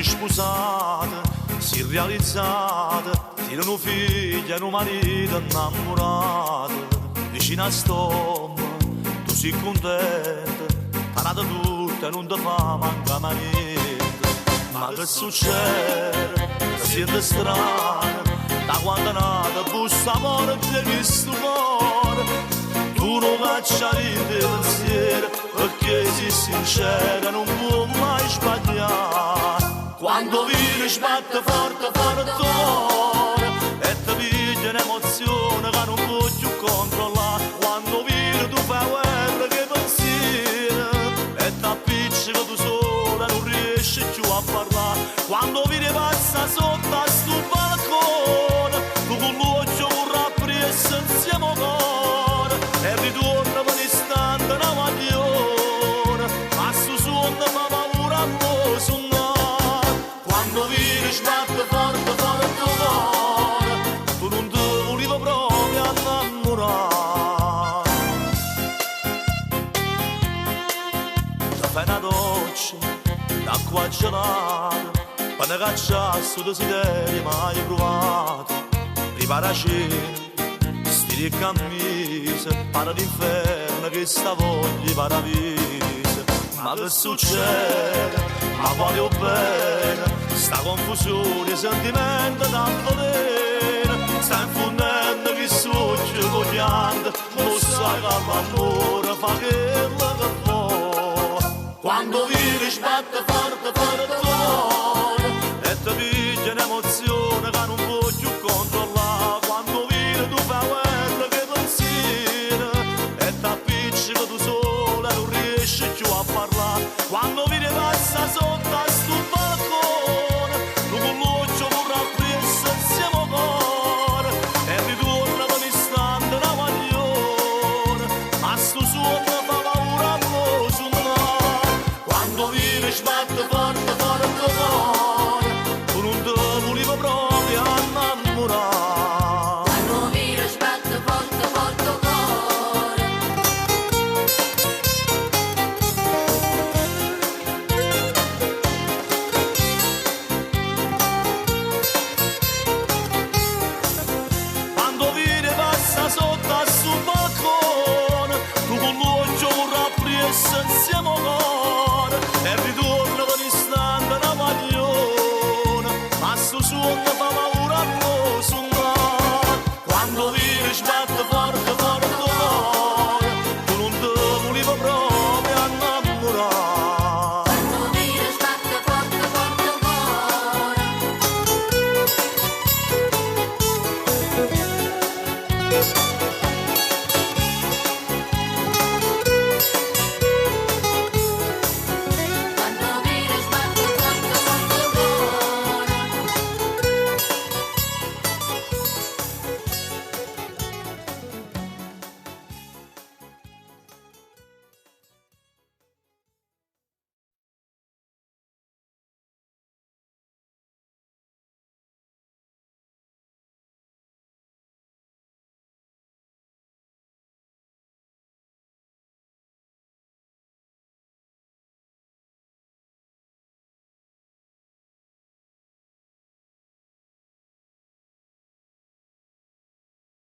si sposate, si realizzate, tirano figli e un marito innamorato. Vicino a stomma, tu sei contenta, parate tutte e non ti fa manca niente. Ma che succede? Ti senti strano, da quando è nata bussa morte che sto cuore. Tu non cacciare il pensiero, perché sei sincera, non può mai sbagliare. Quando vieni sbatte forte forte cuore e ti piglia un'emozione che non puoi più controllare. Quando vieni tu fai guerra che pensiero e ti appiccica tu sola e non riesci più a parlare. Quando vieni passa sotto a sto balcone, tu con l'occhio vorrà presso insieme al cuore e ritorna per l'istante una maglione, ma su suono fa paura a voi suonare. Quando vieni sbatte forte forte cuore, tu non ti volevi proprio innamorare. Ti fai una doccia d'acqua gelata, per ne cacciare sto desiderio mai provato. Prepara cena, stili e cammise, para d'inferno che sta voglia paravise. Ma che succede? Ma voglio bene, sta confusione, sentimento da volere, sta infondendo che succe cogliando, lo sai che l'amore fa quello che vuole. Quando vieni sbatte forte forte cuore e ti piglia un'emozione che non